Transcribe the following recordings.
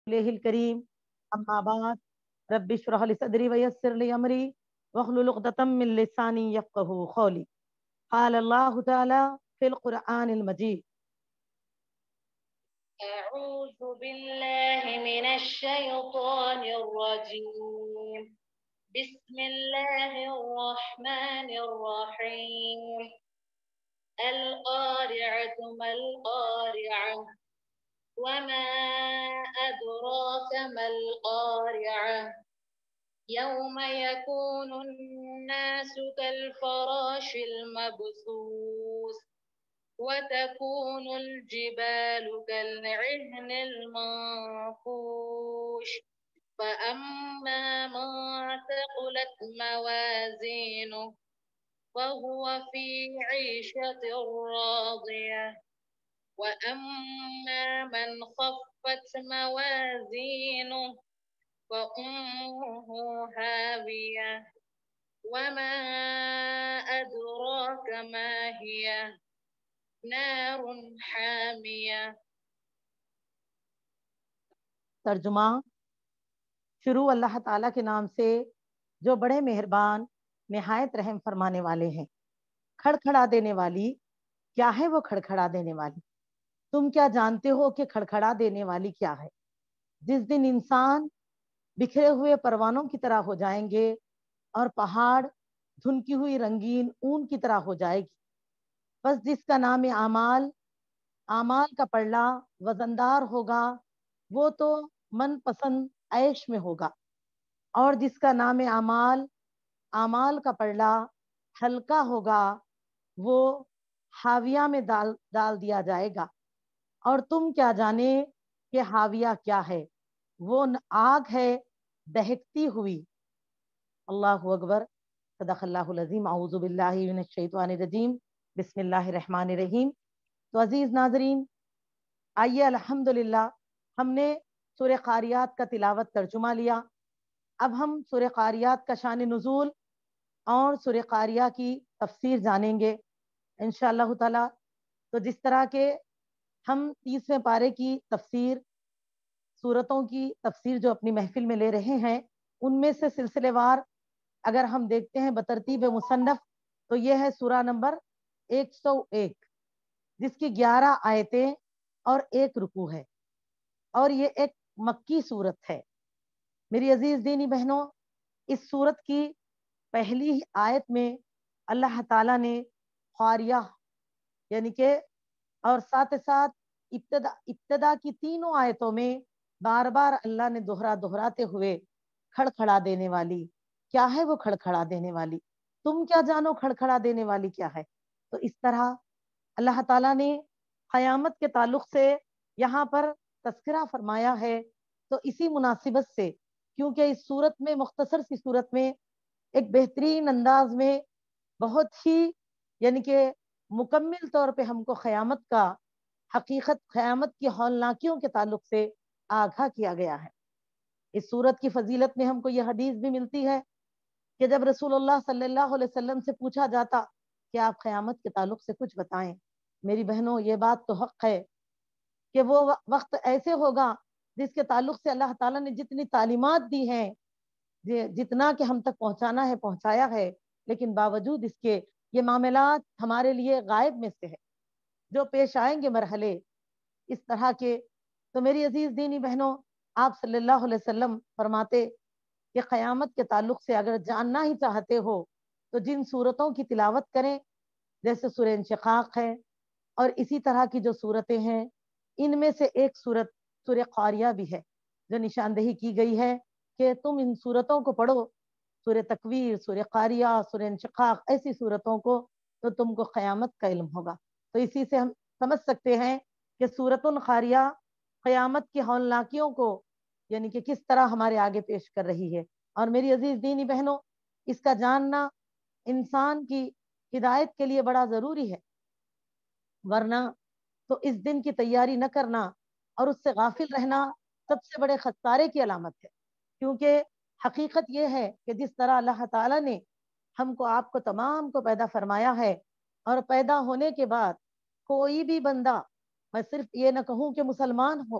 الكريم أما بعد رب اشرح لي صدري ويسر لي أمري واحلل عقدة من لساني يفقهوا قولي. قال الله تعالى في القرآن المجيد: أعوذ بالله من الشيطان الرجيم. بسم الله الرحمن الرحيم. القارعة ما القارعة وما أدراك ما القارعة يوم يكون الناس كالفراش المبثوث وتكون الجبال كالعهن المنفوش فأما من ثقلت موازينه فهو في عيشة راضية وأما من خفت موازينه فأمه هاوية وما أدراك ما هي نار حامية. ترجمہ: شروع اللہ تعالیٰ کے نام سے جو بڑے مہربان نہایت رحم فرمانے والے ہیں۔ کھڑکھڑا دینے والی، کیا ہے وہ کھڑکھڑا دینے والی؟ تم کیا جانتے ہو کہ کھڑکھڑا دینے والی کیا ہے؟ جس دن انسان بکھرے ہوئے پروانوں کی طرح ہو جائیں گے اور پہاڑ دھنکی ہوئی رنگین اون کی طرح ہو جائے گی، بس جس کا نام اعمال کا پلڑا وزندار ہوگا وہ تو من پسند عیش میں ہوگا، اور جس کا نام اعمال کا پلڑا ہلکا ہوگا وہ حاویہ میں ڈال دیا جائے گا۔ اور تم کیا جانے کہ حاویہ کیا ہے؟ وہ آگ ہے دہکتی ہوئی۔ اللہ اکبر، صدق اللہ العظیم۔ اعوذ باللہ من الشیطان الرجیم، بسم اللہ الرحمن الرحیم۔ تو عزیز ناظرین، آئیے الحمدللہ ہم نے سورہ قاریات کا تلاوت ترجمہ لیا۔ اب ہم سورہ قاریات کا شان نزول اور سورہ قاریہ کی تفسیر جانیں گے انشاءاللہ تعالی۔ تو جس طرح کے ہم 30ویں پارے کی تفسیر، سورتوں کی تفسیر جو اپنی محفل میں لے رہے ہیں، ان میں سے سلسلے وار اگر ہم دیکھتے ہیں بترتیب مصنف تو یہ ہے سورہ نمبر 101، جس کی 11 آیتیں اور 1 رکوع ہے، اور یہ ایک مکی صورت ہے۔ میری عزیز دینی بہنوں، اس صورت کی پہلی آیت میں اللہ تعالیٰ نے قاریہ یعنی کہ اور ساتھ ساتھ ابتدا کی تینوں آیتوں میں بار بار اللہ نے دہراتے ہوئے کھڑکھڑا دینے والی، کیا ہے وہ کھڑکھڑا دینے والی؟ تم کیا جانو کھڑکھڑا دینے والی کیا ہے؟ تو اس طرح اللہ تعالیٰ نے قیامت کے تعلق سے یہاں پر تذکرہ فرمایا ہے۔ تو اسی مناسبت سے، کیونکہ اس صورت میں، مختصر سی صورت میں، ایک بہترین انداز میں بہت ہی یعنی کہ مکمل طور پہ ہم کو قیامت کی ہولناکیوں کے تعلق سے آگاہ کیا گیا ہے۔ اس صورت کی فضیلت میں ہم کو یہ حدیث بھی ملتی ہے کہ جب رسول اللہ صلی اللہ علیہ وسلم سے پوچھا جاتا کہ آپ قیامت کے تعلق سے کچھ بتائیں، میری بہنوں یہ بات تو حق ہے کہ وہ وقت ایسے ہوگا جس کے تعلق سے اللہ تعالیٰ نے جتنی تعلیمات دی ہیں، جتنا کہ ہم تک پہنچانا ہے پہنچایا ہے، لیکن باوجود اس کے یہ معاملات ہمارے لیے غائب میں سے ہے، جو پیش آئیں گے مرحلے اس طرح کے۔ تو میری عزیز دینی بہنوں، آپ صلی اللہ علیہ وسلم فرماتے کہ قیامت کے تعلق سے اگر جاننا ہی چاہتے ہو تو جن صورتوں کی تلاوت کریں، جیسے سورہ انشقاق ہے اور اسی طرح کی جو صورتیں ہیں، ان میں سے ایک صورت سورہ قاریہ بھی ہے، جو نشاندہی کی گئی ہے کہ تم ان صورتوں کو پڑھو، سورہ تکویر، سورہ قاریہ، سورہ انشقاق، ایسی صورتوں کو، تو تم کو قیامت کا علم ہوگا۔ تو اسی سے ہم سمجھ سکتے ہیں کہ سورۃ القاریہ قیامت کی ہولناکیوں کو یعنی کہ کس طرح ہمارے آگے پیش کر رہی ہے۔ اور میری عزیز دینی بہنوں، اس کا جاننا انسان کی ہدایت کے لیے بڑا ضروری ہے، ورنہ تو اس دن کی تیاری نہ کرنا اور اس سے غافل رہنا سب سے بڑے خسارے کی علامت ہے۔ کیونکہ حقیقت یہ ہے کہ جس طرح اللہ تعالیٰ نے ہم کو، آپ کو، تمام کو پیدا فرمایا ہے، اور پیدا ہونے کے بعد کوئی بھی بندہ، میں صرف یہ نہ کہوں کہ مسلمان ہو،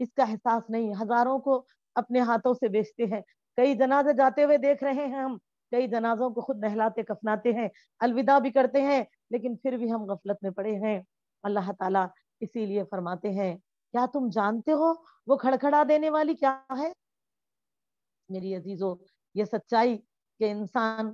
اس کا احساس نہیں. ہزاروں کو اپنے ہاتھوں سے بیچتے ہیں. کئی جنازے جاتے ہوئے دیکھ رہے ہیں ہم, کئی جنازوں کو خود نہلاتے کفناتے ہیں, الوداع بھی کرتے ہیں, لیکن پھر بھی ہم غفلت میں پڑے ہیں. اللہ تعالیٰ اسی لیے فرماتے ہیں, کیا تم جانتے ہو وہ کھڑکھڑا دینے والی کیا ہے؟ میری عزیزو, یہ سچائی کہ انسان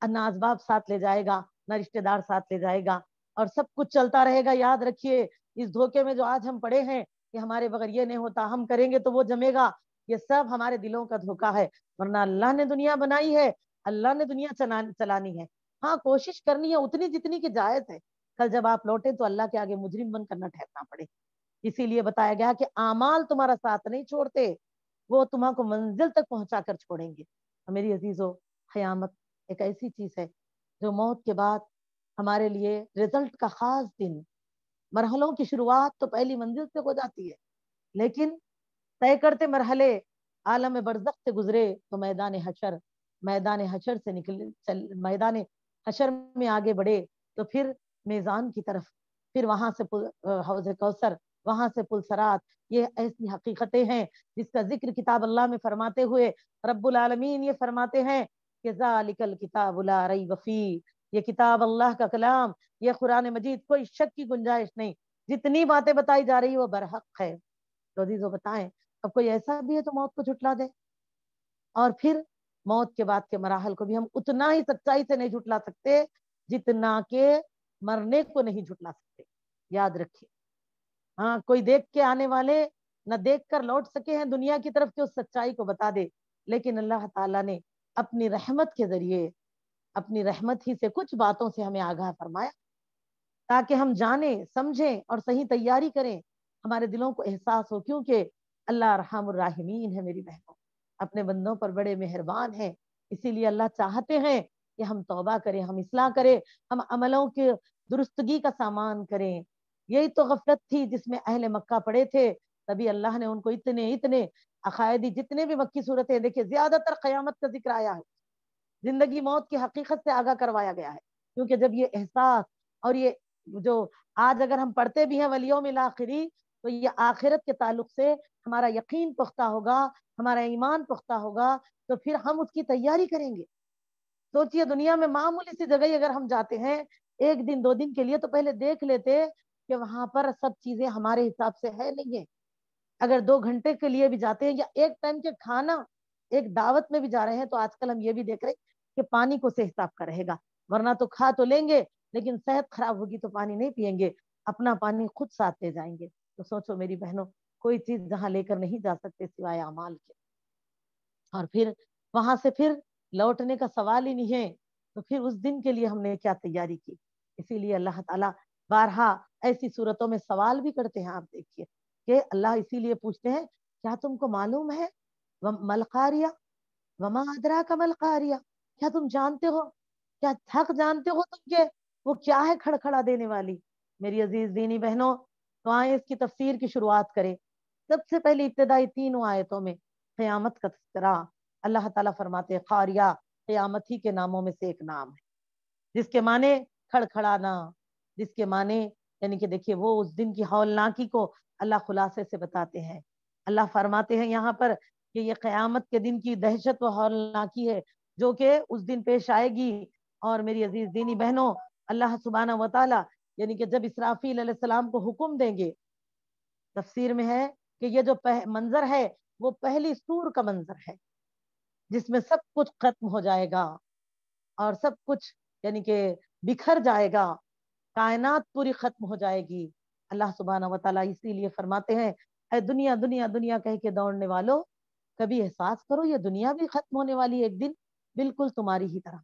نہ اسباب ساتھ لے جائے گا, نہ رشتہ دار ساتھ لے جائے گا, اور سب کچھ چلتا رہے گا. یاد رکھیے, اس دھوکے میں جو آج ہم پڑے ہیں کہ ہمارے بغیر یہ نہیں ہوتا, ہم کریں گے تو وہ جمے گا, یہ سب ہمارے دلوں کا دھوکا ہے. ورنہ اللہ نے دنیا بنائی ہے, اللہ نے دنیا چلانی ہے. ہاں, کوشش کرنی ہے اتنی جتنی کہ جائز ہے. کل جب آپ لوٹے تو اللہ کے آگے مجرم بن کر نہ ٹھہرنا پڑے. اسی لیے بتایا گیا کہ اعمال تمہارا ساتھ نہیں چھوڑتے, وہ تمہارا کو منزل تک پہنچا کر چھوڑیں گے. اور میری عزیزو, قیامت ایک ایسی چیز ہے جو موت کے بعد ہمارے لیے رزلٹ کا خاص دن. مرحلوں کی شروعات تو پہلی منزل سے ہو جاتی ہے, لیکن طے کرتے مرحلے عالم برزخ سے گزرے تو میدان حشر سے میدان حشر میں آگے بڑھے تو پھر میزان کی طرف, پھر وہاں سے حوض کوثر, وہاں سے پل صراط. یہ ایسی حقیقتیں ہیں جس کا ذکر کتاب اللہ میں فرماتے ہوئے رب العالمین یہ فرماتے ہیں کہ ذالک الکتاب لا ریب فیہ, یہ کتاب اللہ کا کلام, یہ قرآن مجید, کوئی شک کی گنجائش نہیں. جتنی باتیں بتائی جا رہی وہ برحق ہے. تو عزیزو بتائیں, اب کوئی ایسا بھی ہے تو موت کو جھٹلا دے؟ اور پھر موت کے بعد کے مراحل کو بھی ہم اتنا ہی سچائی سے نہیں جھٹلا سکتے جتنا کہ مرنے کو نہیں جھٹلا سکتے. یاد رکھیے, ہاں, کوئی دیکھ کے آنے والے نہ دیکھ کر لوٹ سکے ہیں دنیا کی طرف کہ اس سچائی کو بتا دے, لیکن اللہ تعالیٰ نے اپنی رحمت کے ذریعے, اپنی رحمت ہی سے کچھ باتوں سے ہمیں آگاہ فرمایا تاکہ ہم جانیں, سمجھیں اور صحیح تیاری کریں, ہمارے دلوں کو احساس ہو. کیونکہ اللہ ارحم الراحمین ہے میری بہنوں, اپنے بندوں پر بڑے مہربان ہیں. اسی لیے اللہ چاہتے ہیں کہ ہم توبہ کریں, ہم اصلاح کریں, ہم عملوں کی درستگی کا سامان کریں. یہی تو غفلت تھی جس میں اہل مکہ پڑے تھے, تبھی اللہ نے ان کو اتنے عقائدی جتنے بھی مکی صورتیں, دیکھیں زیادہ تر قیامت کا ذکر آیا ہے, زندگی موت کی حقیقت سے آگاہ کروایا گیا ہے. کیونکہ جب یہ احساس اور یہ جو آج اگر ہم پڑھتے بھی ہیں والیوم الاخری, تو یہ آخرت کے تعلق سے ہمارا یقین پختہ ہوگا, ہمارا ایمان پختہ ہوگا, تو پھر ہم اس کی تیاری کریں گے. سوچئے, دنیا میں معمولی سی جگہ اگر ہم جاتے ہیں 1 دن 2 دن کے لیے, تو پہلے دیکھ لیتے کہ وہاں پر سب چیزیں ہمارے حساب سے ہے نہیں ہے. اگر 2 گھنٹے کے لیے بھی جاتے ہیں, یا ایک ٹائم کے کھانا, ایک دعوت میں بھی جا رہے ہیں, تو آج کل ہم یہ بھی دیکھ رہے ہیں کہ پانی کو سے حساب کا رہے گا, ورنہ تو کھا تو لیں گے لیکن صحت خراب ہوگی تو پانی نہیں پیئیں گے, اپنا پانی خود ساتھ لے جائیں گے. تو سوچو میری بہنوں, کوئی چیز جہاں لے کر نہیں جا سکتے سوائے اعمال کے, اور پھر وہاں سے پھر لوٹنے کا سوال ہی نہیں ہے, تو پھر اس دن کے لیے ہم نے کیا تیاری کی. اسی لیے اللہ تعالیٰ بارہا ایسی صورتوں میں سوال بھی کرتے ہیں. آپ دیکھیے کہ اللہ اسی لیے پوچھتے ہیں, کیا تم کو معلوم ہے مل قاریہ وما ادراک مل قاریہ, کیا تم جانتے ہو, کیا حق جانتے ہو تم کہ وہ کیا ہے کھڑکھڑا دینے والی؟ میری عزیز دینی بہنوں, تو آئیں اس کی تفسیر کی شروعات کریں. سب سے پہلی ابتدائی 3 آیتوں میں قیامت کا تذکرہ. اللہ تعالیٰ فرماتے ہیں قاریہ قیامت ہی کے ناموں میں سے ایک نام ہے, جس کے معنی کھڑکھڑانا, جس کے معنی یعنی کہ دیکھیے وہ اس دن کی ہولناکی کو اللہ خلاصے سے بتاتے ہیں. اللہ فرماتے ہیں یہاں پر کہ یہ قیامت کے دن کی دہشت و ہولناکی ہے جو کہ اس دن پیش آئے گی. اور میری عزیز دینی بہنوں, اللہ سبحانہ و تعالی یعنی کہ جب اسرافیل علیہ السلام کو حکم دیں گے, تفسیر میں ہے کہ یہ جو منظر ہے وہ پہلی سور کا منظر ہے, جس میں سب کچھ ختم ہو جائے گا اور سب کچھ یعنی کہ بکھر جائے گا, کائنات پوری ختم ہو جائے گی. اللہ سبحانہ و تعالیٰ اسی لیے فرماتے ہیں, اے دنیا دنیا دنیا کہہ کے دوڑنے والوں, کبھی احساس کرو یہ دنیا بھی ختم ہونے والی ہے ایک دن, بالکل تمہاری ہی طرح.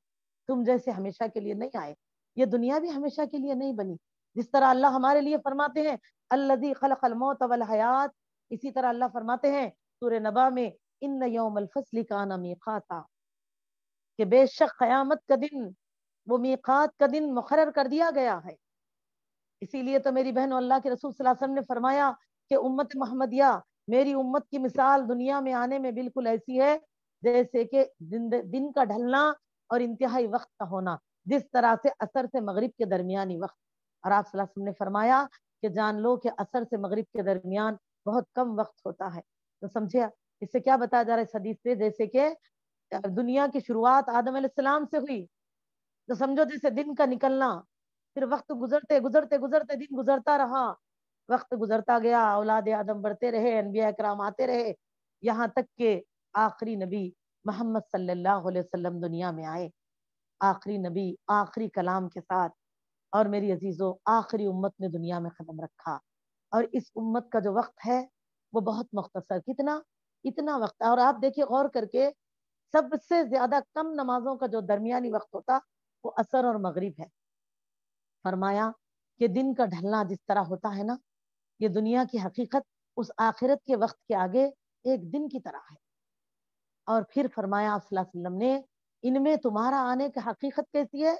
تم جیسے ہمیشہ کے لیے نہیں آئے, یہ دنیا بھی ہمیشہ کے لیے نہیں بنی. جس طرح اللہ ہمارے لیے فرماتے ہیں الذی خلق الموت والحیات, اسی طرح اللہ فرماتے ہیں سورہ نبا میں ان یوم الفصل کان میقاتا, کہ بے شک قیامت کا دن وہ میقات کا دن مقرر کر دیا گیا ہے. اسی لیے تو میری بہن اللہ کے رسول صلی اللہ علیہ وسلم نے فرمایا کہ امت محمدیہ, میری امت کی مثال دنیا میں آنے میں بالکل ایسی ہے جیسے کہ دن کا ڈھلنا اور انتہائی وقت کا ہونا, جس طرح سے عصر سے مغرب کے درمیانی وقت. اور آپ صلی اللہ علیہ وسلم نے فرمایا کہ جان لو کہ عصر سے مغرب کے درمیان بہت کم وقت ہوتا ہے. تو سمجھے اس سے کیا بتایا جا رہا ہے اس حدیث سے؟ جیسے کہ دنیا کی شروعات آدم علیہ السلام سے ہوئی، تو سمجھو جیسے دن کا نکلنا، پھر وقت گزرتے گزرتے گزرتے دن گزرتا رہا، وقت گزرتا گیا، اولاد آدم بڑھتے رہے، انبیاء کرام آتے رہے، یہاں تک کہ آخری نبی محمد صلی اللہ علیہ وسلم دنیا میں آئے، آخری نبی آخری کلام کے ساتھ. اور میری عزیزو آخری امت نے دنیا میں قدم رکھا، اور اس امت کا جو وقت ہے وہ بہت مختصر، کتنا اتنا وقت ہے. اور آپ دیکھیے غور کر کے، سب سے زیادہ کم نمازوں کا جو درمیانی وقت ہوتا وہ عصر اور مغرب ہے. فرمایا کہ دن کا ڈھلنا جس طرح ہوتا ہے نا، یہ دنیا کی حقیقت اس آخرت کے وقت کے آگے ایک دن کی طرح ہے. اور پھر فرمایا آپ صلی اللہ علیہ وسلم نے، ان میں تمہارا آنے کی حقیقت کیسی ہے؟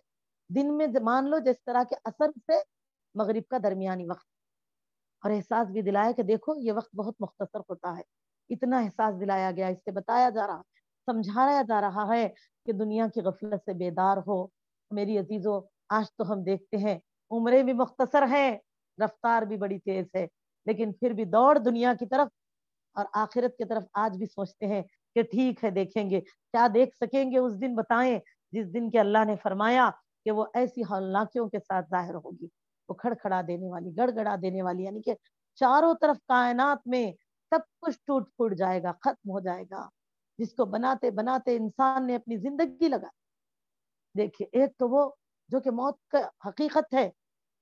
دن میں مان لو جس طرح کے عصر سے مغرب کا درمیانی وقت. اور احساس بھی دلایا کہ دیکھو یہ وقت بہت مختصر ہوتا ہے. اتنا احساس دلایا گیا، اس سے بتایا جا رہا، سمجھایا جا رہا ہے کہ دنیا کی غفلت سے بیدار ہو. میری عزیزو آج تو ہم دیکھتے ہیں عمریں بھی مختصر ہیں، رفتار بھی بڑی تیز ہے، لیکن پھر بھی دوڑ دنیا کی طرف اور آخرت کی طرف آج بھی سوچتے ہیں کہ ٹھیک ہے دیکھیں گے. کیا دیکھ سکیں گے اس دن؟ بتائیں جس دن کے اللہ نے فرمایا کہ وہ ایسی ہولناکیوں کے ساتھ ظاہر ہوگی، وہ کھڑکھڑا دینے والی، گڑ گڑا دینے والی، یعنی کہ چاروں طرف کائنات میں سب کچھ ٹوٹ پھوٹ جائے گا، ختم ہو جائے گا، جس کو بناتے بناتے انسان نے اپنی زندگی لگا. دیکھیے ایک تو وہ جو کہ موت کا حقیقت ہے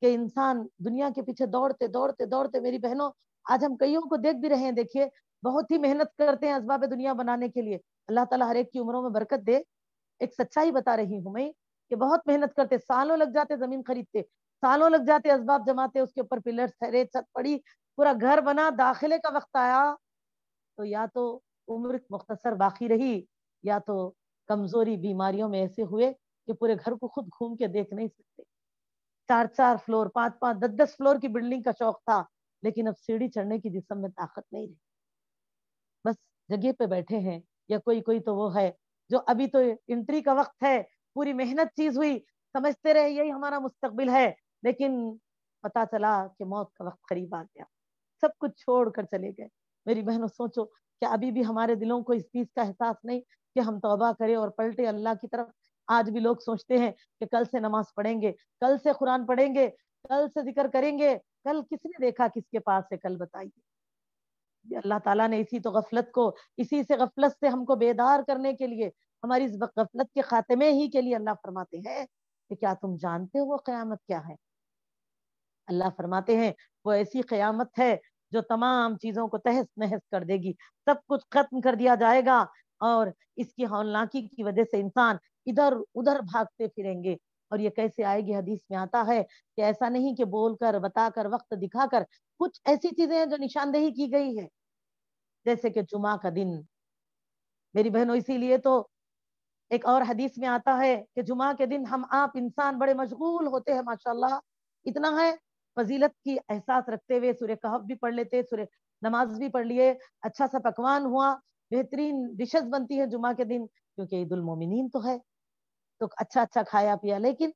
کہ انسان دنیا کے پیچھے دوڑتے دوڑتے دوڑتے، میری بہنوں آج ہم کئیوں کو دیکھ بھی رہے ہیں، دیکھیے بہت ہی محنت کرتے ہیں اسباب دنیا بنانے کے لیے. اللہ تعالیٰ ہر ایک کی عمروں میں برکت دے. ایک سچائی بتا رہی ہوں میں کہ بہت محنت کرتے، سالوں لگ جاتے زمین خریدتے، سالوں لگ جاتے اسباب جماتے، اس کے اوپر پلرز ٹھہرے، چھت پڑی، پورا گھر بنا، داخلے کا وقت آیا تو یا تو عمر مختصر باقی رہی، یا تو کمزوری بیماریوں میں ایسے ہوئے کہ پورے گھر کو خود گھوم کے دیکھ نہیں سکتے. 4 4 فلور، 5 5 10 10 فلور کی بلڈنگ کا شوق تھا، لیکن اب سیڑھی چڑھنے کی جسم میں طاقت نہیں رہی، بس جگہ پہ بیٹھے ہیں. یا کوئی کوئی تو وہ ہے جو ابھی تو انٹری کا وقت ہے، پوری محنت چیز ہوئی، سمجھتے رہے یہی ہمارا مستقبل ہے، لیکن پتا چلا کہ موت کا وقت قریب آ گیا، سب کچھ چھوڑ کر چلے گئے. میری بہنوں سوچو کہ ابھی بھی ہمارے دلوں کو اس چیز کا احساس نہیں کہ ہم توبہ کریں اور پلٹے اللہ کی طرف. آج بھی لوگ سوچتے ہیں کہ کل سے نماز پڑھیں گے، کل سے قرآن پڑھیں گے، کل سے ذکر کریں گے. کل کس نے دیکھا کس کے پاس ہے؟ کل بتائیے. اللہ تعالیٰ نے اسی تو غفلت کو، اسی سے غفلت سے ہم کو بیدار کرنے کے لیے، ہماری اس غفلت کے خاتمے ہی کے لیے اللہ فرماتے ہیں کہ کیا تم جانتے ہو وہ قیامت کیا ہے؟ اللہ فرماتے ہیں وہ ایسی قیامت ہے جو تمام چیزوں کو تہس نہس کر دے گی، سب کچھ ختم کر دیا جائے گا، اور اس کی ہولناکی کی وجہ سے انسان ادھر ادھر بھاگتے پھریں گے. اور یہ کیسے آئے گی؟ حدیث میں آتا ہے کہ ایسا نہیں کہ بول کر، بتا کر، وقت دکھا کر، کچھ ایسی چیزیں ہیں جو نشاندہی کی گئی ہے، جیسے کہ جمعہ کا دن. میری بہنوں اسی لیے تو ایک اور حدیث میں آتا ہے کہ جمعہ کے دن ہم آپ انسان بڑے مشغول ہوتے ہیں، ماشاءاللہ اتنا ہے، فضیلت کی احساس رکھتے ہوئے سورہ کہف بھی پڑھ لیتے، سورہ نماز بھی پڑھ لیے، اچھا سا پکوان ہوا، بہترین ڈشز بنتی ہے جمعہ کے دن کیونکہ عید المومنین تو ہے، تو اچھا اچھا کھایا پیا، لیکن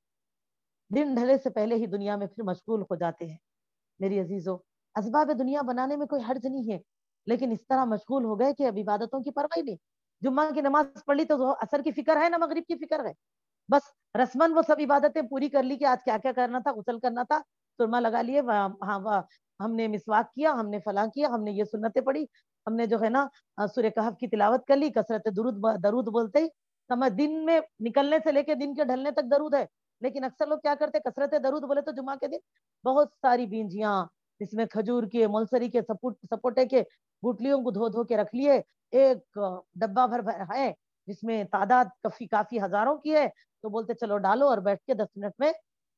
دن ڈھلے سے پہلے ہی دنیا میں پھر مشغول ہو جاتے ہیں. میری عزیزو اسباب دنیا بنانے میں کوئی حرج نہیں ہے، لیکن اس طرح مشغول ہو گئے کہ اب عبادتوں کی پرواہ نہیں. جمعہ کی نماز پڑھ لی تو اثر کی فکر ہے نہ مغرب کی فکر ہے، بس رسمن وہ سب عبادتیں پوری کر لی کہ آج کیا کیا کرنا تھا، غسل کرنا تھا، سرما لگا لیے، ہاں ہم نے مسواک کیا، ہم نے فلاں کیا، ہم نے یہ سنتیں پڑھی، ہم نے جو ہے نا سورہ کہف کی تلاوت کر لی، کثرت درود بولتے ہی سمجھ دن میں نکلنے سے لے کے دن کے ڈھلنے تک درود ہے. لیکن اکثر لوگ کیا کرتے، کثرت درود بولے تو جمعہ کے دن بہت ساری بینجیاں، جس میں کھجور کے، ملسری کے، سپوٹے کے گٹلیوں کو دھو دھو کے رکھ لیے، ایک ڈبہ بھر ہے جس میں تعداد کافی ہزاروں کی ہے، تو بولتے چلو ڈالو اور بیٹھ کے 10 منٹ میں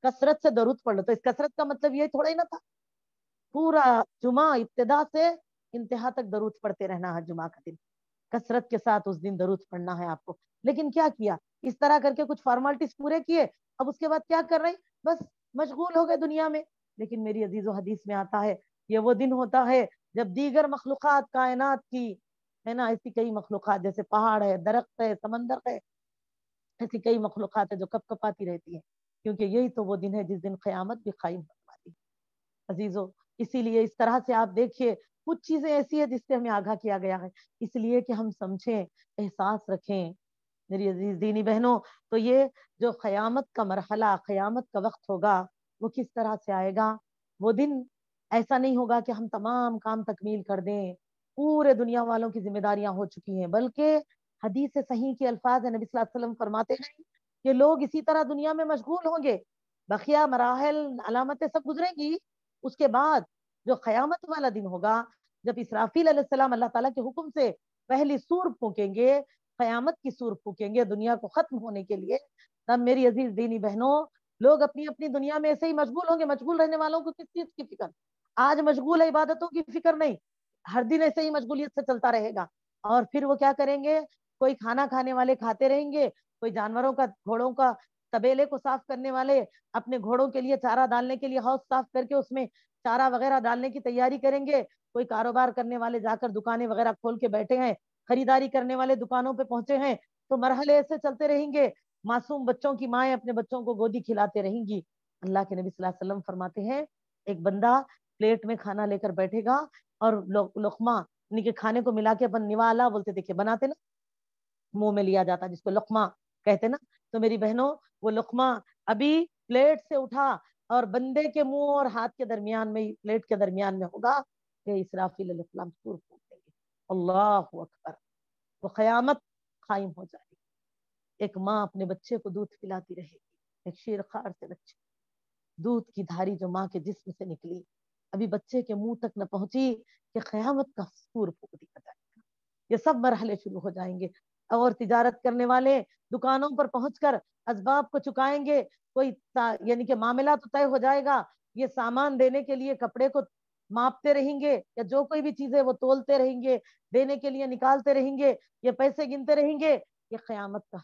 کثرت سے درود پڑھ لو. تو اس کثرت کا مطلب یہ تھوڑا ہی نہ تھا پورا جمعہ ابتدا سے انتہا تک درود پڑھتے رہنا ہے جمعہ کا دن، کثرت کے ساتھ اس دن درود پڑھنا ہے آپ کو. لیکن کیا کیا، اس طرح کر کے کچھ فارملٹیز پورے کیے، اب اس کے بعد کیا کر رہے ہیں، بس مشغول ہو گئے دنیا میں. لیکن میری عزیز و حدیث میں آتا ہے یہ وہ دن ہوتا ہے جب دیگر مخلوقات کائنات کی ہے نا، ایسی کئی مخلوقات جیسے پہاڑ ہے، درخت ہے، سمندر ہے، ایسی کئی مخلوقات ہے جو کپ کپاتی رہتی ہے، کیونکہ یہی تو وہ دن ہے جس دن قیامت بھی قائم ہونے والی ہے. عزیزو اسی لیے اس طرح سے آپ دیکھیے کچھ چیزیں ایسی ہیں جس سے ہمیں آگاہ کیا گیا ہے، اس لیے کہ ہم سمجھیں، احساس رکھیں میری عزیز دینی بہنوں. تو یہ جو قیامت کا مرحلہ، قیامت کا وقت ہوگا، وہ کس طرح سے آئے گا؟ وہ دن ایسا نہیں ہوگا کہ ہم تمام کام تکمیل کر دیں، پورے دنیا والوں کی ذمہ داریاں ہو چکی ہیں، بلکہ حدیث صحیح کے الفاظ ہیں، نبی صلی اللہ علیہ وسلم فرماتے ہیں کہ لوگ اسی طرح دنیا میں مشغول ہوں گے، بقیہ مراحل علامتیں سب گزریں گی. اس کے بعد جو قیامت والا دن ہوگا، جب اسرافیل علیہ السلام اللہ تعالیٰ کے حکم سے پہلی سور پھونکیں گے، قیامت کی سور پھونکیں گے دنیا کو ختم ہونے کے لیے، تب میری عزیز دینی بہنوں لوگ اپنی اپنی دنیا میں ایسے ہی مشغول ہوں گے. مشغول رہنے والوں کو کس چیز کی فکر؟ آج مشغول ہے عبادتوں کی فکر نہیں، ہر دن ایسے ہی مشغولیت سے چلتا رہے گا. اور پھر وہ کیا کریں گے؟ کوئی کھانا کھانے والے کھاتے رہیں گے، کوئی جانوروں کا، گھوڑوں کا تبیلے کو صاف کرنے والے اپنے گھوڑوں کے لیے چارہ ڈالنے کے لیے حوض صاف کر کے اس میں چارہ وغیرہ ڈالنے کی تیاری کریں گے، کوئی کاروبار کرنے والے جا کر دکانیں وغیرہ کھول کے بیٹھے ہیں، خریداری کرنے والے دکانوں پہ پہنچے ہیں. تو مرحلے ایسے چلتے رہیں گے. معصوم بچوں کی مائیں اپنے بچوں کو گودی کھلاتے رہیں گی. اللہ کے نبی صلی اللہ علیہ وسلم فرماتے ہیں ایک بندہ پلیٹ میں کھانا لے کر بیٹھے گا اور لقمہ یعنی کہ کھانے کو ملا کے اپن نوالا بولتے دیکھے بناتے نا، منہ میں لیا جاتا جس کو لقمہ کہتے نا. تو میری بہنوں وہ لقمہ ابھی پلیٹ سے اٹھا اور بندے کے منہ اور ہاتھ کے درمیان میں، پلیٹ کے درمیان میں ہوگا کہ اسرافیل علیہ السلام سور پھونک دیں گے. اللہ اکبر. وہ قیامت قائم ہو جائے گی. ایک ماں اپنے بچے کو دودھ پلاتی رہے گی، ایک شیر خوار سے بچے، دودھ کی دھاری جو ماں کے جسم سے نکلی ابھی بچے کے منہ تک نہ پہنچی کہ قیامت کا سور پھونک دیا جائے گا. یہ سب مرحلے شروع ہو جائیں گے. اور تجارت کرنے والے دکانوں پر پہنچ کر اسباب کو چکائیں گے، کوئی یعنی کہ معاملہ تو طے ہو جائے گا، یہ سامان دینے کے لیے کپڑے کو ماپتے رہیں گے یا جو کوئی بھی چیزیں وہ تولتے رہیں گے، دینے کے لیے نکالتے رہیں گے، یہ پیسے گنتے رہیں گے. یہ قیامت کا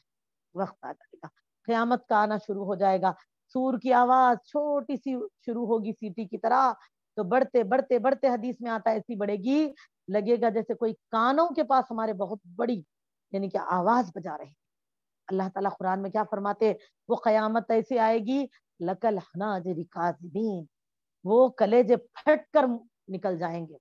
وقت آ جائے گا، قیامت کا آنا شروع ہو جائے گا. سور کی آواز چھوٹی سی شروع ہوگی سیٹی کی طرح، تو بڑھتے بڑھتے بڑھتے حدیث میں آتا ہے ایسی بڑھے گی لگے گا جیسے کوئی کانوں کے پاس ہمارے بہت بڑی یعنی کہ آواز بجا رہے. اللہ تعالیٰ قرآن میں کیا فرماتے؟ وہ قیامت ایسے آئے گی لکل حناجر کاذبین، وہ کلیجے پھٹ کر نکل جائیں گے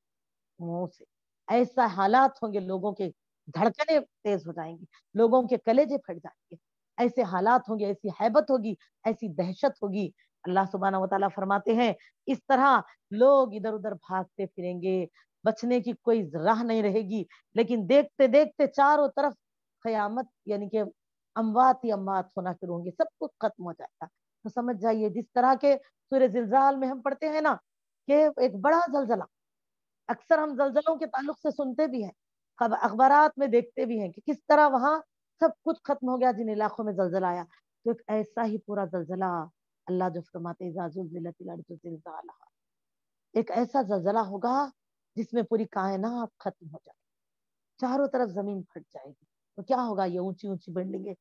منہ سے. ایسا حالات ہوں گے، لوگوں کے دھڑکنے تیز ہو جائیں گی، لوگوں کے کلیجے پھٹ جائیں گے. ایسے حالات ہوں گے، ایسی ہیبت ہوگی، ایسی دہشت ہوگی. اللہ سبحانہ وتعالیٰ فرماتے ہیں اس طرح لوگ ادھر ادھر بھاگتے پھریں گے، بچنے کی کوئی راہ نہیں رہے گی. لیکن دیکھتے دیکھتے چاروں طرف قیامت یعنی کہ اموات ہی اموات ہونا شروع ہوں گے، سب کچھ ختم ہو جائے گا. تو سمجھ جائیے جس طرح کے سورہ زلزال میں ہم پڑھتے ہیں نا کہ ایک بڑا زلزلہ، اکثر ہم زلزلوں کے تعلق سے سنتے بھی ہیں، اخبارات میں دیکھتے بھی ہیں کہ کس طرح وہاں سب کچھ ختم ہو گیا جن علاقوں میں زلزلہ آیا. تو ایک ایسا ہی پورا زلزلہ اللہ جو فرماتے اذا زلزلت الارض زلزالہا، ایک ایسا زلزلہ ہوگا جس میں پوری کائنات ختم ہو جائے گی، چاروں طرف زمین پھٹ جائے گی. تو کیا ہوگا؟ یہ اونچی اونچی بلڈنگیں،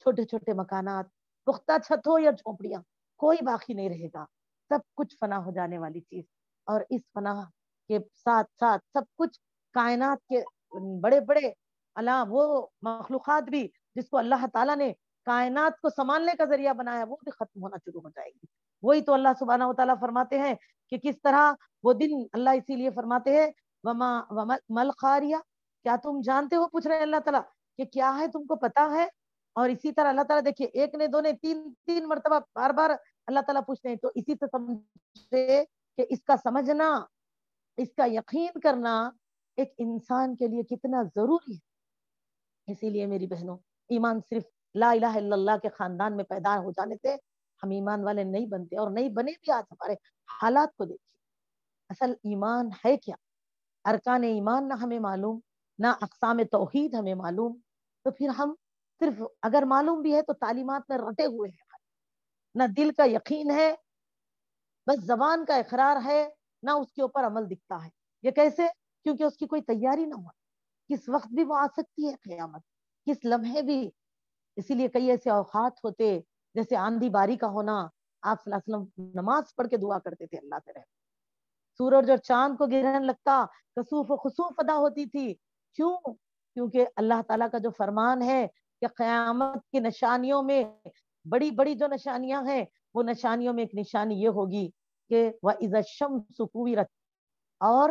چھوٹے چھوٹے مکانات، پختہ چھت ہو یا جھونپڑیاں، کوئی باقی نہیں رہے گا، سب کچھ فنا ہو جانے والی چیز. اور اس فنا کے ساتھ ساتھ سب کچھ کائنات کے بڑے بڑے وہ مخلوقات بھی جس کو اللہ تعالیٰ نے کائنات کو سنبھالنے کا ذریعہ بنایا وہ بھی ختم ہونا شروع ہو جائے گی. وہی تو اللہ سبحانہ وتعالیٰ فرماتے ہیں کہ کس طرح وہ دن، اللہ اسی لیے فرماتے ہیں وما مل خاریہ، کیا تم جانتے ہو؟ پوچھ رہے ہیں اللہ تعالیٰ کہ کیا ہے، تم کو پتا ہے؟ اور اسی طرح اللہ تعالیٰ دیکھیے ایک نے دو نے تین مرتبہ بار بار اللہ تعالیٰ پوچھتے ہیں. تو اسی سے سمجھے کہ اس کا سمجھنا، اس کا یقین کرنا ایک انسان کے لیے کتنا ضروری ہے. اسی لیے میری بہنوں ایمان صرف لا الہ الا اللہ کے خاندان میں پیدا ہو جانے سے ہم ایمان والے نہیں بنتے، اور نہیں بنے بھی. آج ہمارے حالات کو دیکھیے، اصل ایمان ہے کیا؟ ارکان ایمان نہ ہمیں معلوم، نہ اقسام توحید ہمیں معلوم. تو پھر ہم صرف اگر معلوم بھی ہے تو تعلیمات میں رٹے ہوئے ہیں، نہ دل کا یقین ہے، بس زبان کا اقرار ہے، نہ اس کے اوپر عمل دکھتا ہے. یہ کیسے؟ کیونکہ اس کی کوئی تیاری نہ ہو. کس وقت بھی وہ آ سکتی ہے قیامت، کس لمحے بھی. اسی لیے کئی ایسے اوقات ہوتے جیسے آندھی باری کا ہونا. آپ صلی اللہ علیہ وسلم نماز پڑھ کے دعا کرتے تھے اللہ سے رہے. سورج اور چاند کو گرہن لگتا، کسوف و خسوف ادا ہوتی تھی. کیوں؟ کیونکہ اللہ تعالیٰ کا جو فرمان ہے کہ قیامت کی نشانیوں میں بڑی بڑی جو نشانیاں ہیں، وہ نشانیوں میں ایک نشانی یہ ہوگی کہ وَإِذَا الشَّمْسُ كُوِّرَتْ، اور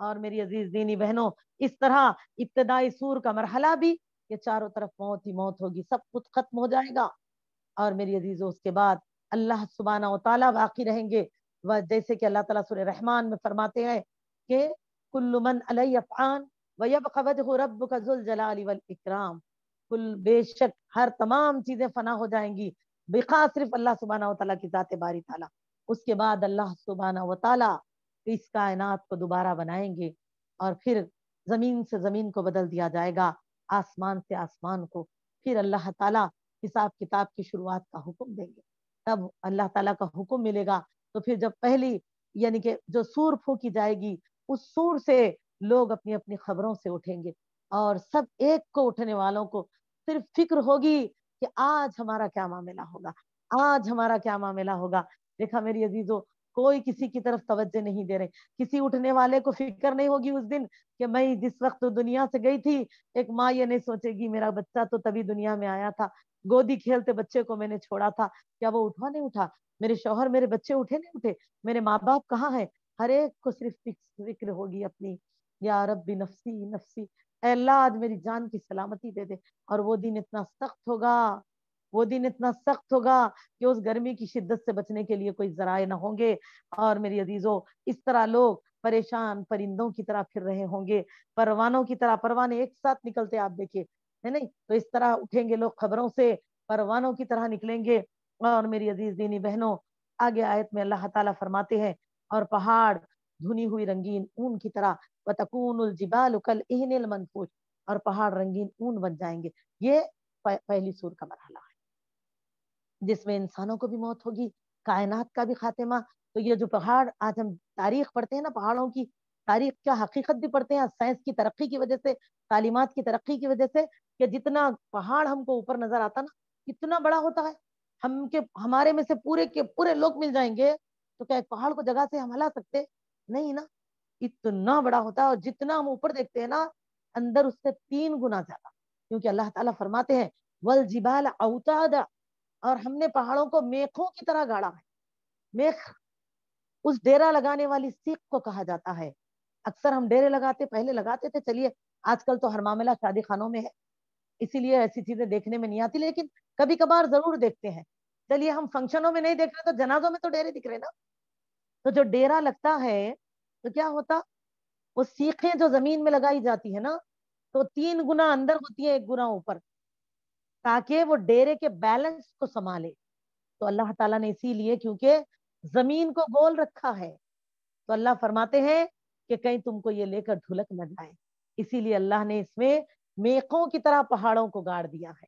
اور میری عزیز دینی بہنوں اس طرح ابتدائی سور کا مرحلہ بھی کہ چاروں طرف موت ہی موت ہوگی, سب کچھ ختم ہو جائے گا. اور میری عزیزوں اس کے بعد اللہ سبحانہ و تعالیٰ باقی رہیں گے. جیسے کہ اللہ تعالیٰ سورہ رحمان میں فرماتے ہیں کہ کل من علیہ فان ویبقى وجہ ربک ذو الجلال والاکرام, بے شک ہر تمام چیزیں فنا ہو جائیں گی, بقا صرف اللہ سبحانہ و تعالیٰ کی ذات باری تعالیٰ. اس کے بعد اللہ سبحانہ و تعالیٰ اس کائنات کو دوبارہ بنائیں گے اور پھر زمین سے زمین کو بدل دیا جائے گا, آسمان سے آسمان کو. پھر اللہ تعالیٰ حساب کتاب کی شروعات کا حکم دیں گے. تب اللہ تعالیٰ کا حکم ملے گا تو پھر جب پہلی یعنی کہ جو سور پھونکی جائے گی اس سور سے لوگ اپنی اپنی خبروں سے اٹھیں گے اور سب ایک کو اٹھنے والوں کو صرف فکر ہوگی کہ آج ہمارا کیا معاملہ ہوگا, آج ہمارا کیا معاملہ ہوگا. دیکھا میری عزیزوں کوئی کسی کی طرف توجہ نہیں دے رہے, کسی اٹھنے والے کو فکر نہیں ہوگی اس دن کہ میں جس وقت دنیا سے گئی تھی ایک ماں یہ نہیں سوچے گی میرا بچہ تو تبھی دنیا میں آیا تھا, گودی کھیلتے بچے کو میں نے چھوڑا تھا, کیا وہ اٹھا نہیں اٹھا, میرے شوہر میرے بچے اٹھے نہیں اٹھے, میرے ماں باپ کہاں ہیں. ہر ایک کو صرف فکر ہوگی اپنی, یا رب نفسی نفسی, اے اللہ آج میری جان کی سلامتی دے دے. اور وہ دن اتنا سخت ہوگا, وہ دن اتنا سخت ہوگا کہ اس گرمی کی شدت سے بچنے کے لیے کوئی ذرائع نہ ہوں گے. اور میری عزیزوں اس طرح لوگ پریشان پرندوں کی طرح پھر رہے ہوں گے, پروانوں کی طرح, پروانے ایک ساتھ نکلتے آپ دیکھیے ہے نہیں, تو اس طرح اٹھیں گے لوگ خبروں سے, پروانوں کی طرح نکلیں گے. اور میری عزیز دینی بہنوں آگے آیت میں اللہ تعالیٰ فرماتے ہیں اور پہاڑ دھنی ہوئی رنگین اون کی طرح, وَتَكُونُ الْجِبَالُ كَالْعِهْنِ الْمَنْفُوشِ, اور پہاڑ رنگین اون بن جائیں گے. یہ پہلی سور کا مرحلہ ہے جس میں انسانوں کو بھی موت ہوگی, کائنات کا بھی خاتمہ. تو یہ جو پہاڑ آج ہم تاریخ پڑھتے ہیں نا, پہاڑوں کی تاریخ کیا حقیقت بھی پڑھتے ہیں سائنس کی ترقی کی وجہ سے, تعلیمات کی ترقی کی وجہ سے, کہ جتنا پہاڑ ہم کو اوپر نظر آتا نا کتنا بڑا ہوتا ہے. ہمارے میں سے پورے کے پورے لوگ مل جائیں گے تو کیا ایک پہاڑ کو جگہ سے ہم ہلا سکتے نہیں نا, اتنا بڑا ہوتا ہے. اور جتنا ہم اوپر دیکھتے ہیں نا اندر اس سے 3 گنا زیادہ, کیونکہ اللہ تعالیٰ فرماتے ہیں والجبال اوتادا, اور ہم نے پہاڑوں کو میخوں کی طرح گاڑا ہے. میخ اس ڈیرا لگانے والی سیخ کو کہا جاتا ہے. اکثر ہم ڈیرے لگاتے, پہلے لگاتے تھے, چلیے آج کل تو ہر معاملہ شادی خانوں میں ہے اسی لیے ایسی چیزیں دیکھنے میں نہیں آتی, لیکن کبھی کبھار ضرور دیکھتے ہیں. چلیے ہم فنکشنوں میں نہیں دیکھ رہے تو جنازوں میں تو ڈیرے دکھ رہے نا. تو جو ڈیرا لگتا ہے تو کیا ہوتا, وہ سیخیں جو زمین میں لگائی جاتی ہے نا تو 3 گنا اندر ہوتی ہے 1 گنا اوپر, تاکہ وہ ڈیرے کے بیلنس کو سنبھالے. تو اللہ تعالیٰ نے اسی لیے کیونکہ زمین کو گول رکھا ہے تو اللہ فرماتے ہیں کہ کہیں تم کو یہ لے کر دھلک نہ جائے, اسی لیے اللہ نے اس میں میخوں کی طرح پہاڑوں کو گاڑ دیا ہے.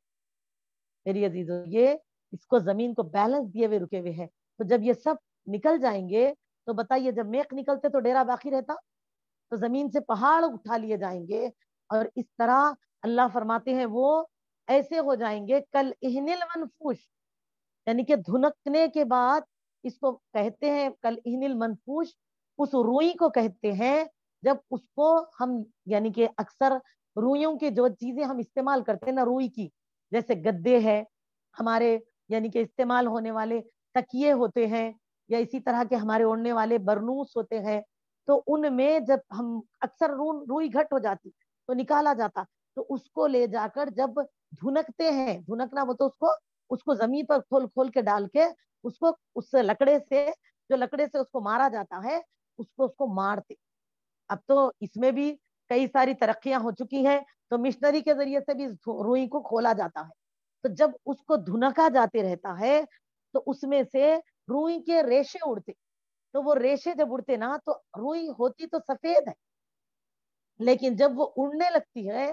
میری عزیزوں یہ اس کو زمین کو بیلنس دیے ہوئے رکے ہوئے ہیں. تو جب یہ سب نکل جائیں گے تو بتائیے جب میخ نکلتے تو ڈیرا باقی رہتا, تو زمین سے پہاڑ اٹھا لیے جائیں گے. اور اس طرح اللہ فرماتے ہیں وہ ایسے ہو جائیں گے کل اہن المنفوش, یعنی کہ دھنکنے کے بعد اس کو کہتے ہیں کل اہن المنفوش, اس روئی کو کہتے ہیں جب اس کو ہم یعنی کہ اکثر روئیوں کی جو چیزیں ہم استعمال کرتے ہیں نا روئی کی, جیسے گدے ہے ہمارے یعنی کہ استعمال ہونے والے, تکیے ہوتے ہیں, یا اسی طرح کے ہمارے اوڑھنے والے برنوس ہوتے ہیں, تو ان میں جب ہم اکثر روئی گھٹ ہو جاتی تو نکالا جاتا, تو اس کو لے جا کر جب دھنکتے ہیں, دھنکنا وہ تو اس کو زمین پر کھول کھول کے ڈال کے اس کو اس لکڑے سے جو لکڑے سے اس کو مارا جاتا ہے اس کو مارتے. اب تو اس میں بھی کئی ساری ترقیاں ہو چکی ہیں, تو مشنری کے ذریعے سے بھی روئی کو کھولا جاتا ہے. تو جب اس کو دھنکا جاتے رہتا ہے تو اس میں سے روئی کے ریشے اڑتے, تو وہ ریشے جب اڑتے نا تو روئی ہوتی تو سفید ہے لیکن جب وہ اڑنے لگتی ہے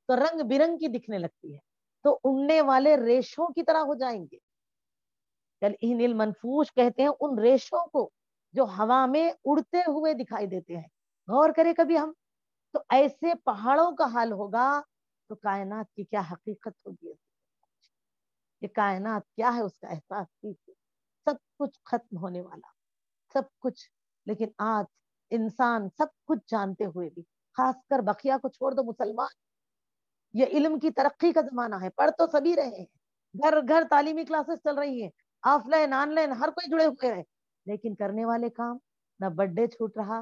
تو رنگ برنگ کی دکھنے لگتی ہے, تو اڑنے والے ریشوں کی طرح ہو جائیں گے. کل المنفوش کہتے ہیں ان ریشوں کو جو ہوا میں اڑتے ہوئے دکھائی دیتے ہیں. غور کرے کبھی ہم, تو ایسے پہاڑوں کا حال ہوگا تو کائنات کی کیا حقیقت ہوگی, کہ کائنات کیا ہے اس کا احساس کیجیے. سب کچھ ختم ہونے والا, سب کچھ. لیکن آج انسان سب کچھ جانتے ہوئے بھی, خاص کر بقیہ کو چھوڑ دو مسلمان, یہ علم کی ترقی کا زمانہ ہے, پڑھ تو سبھی رہے ہیں, گھر گھر تعلیمی کلاسز چل رہی ہیں, آف لائن آن لائن ہر کوئی جڑے ہوئے ہیں, لیکن کرنے والے کام نہ برتھ ڈے چھوٹ رہا,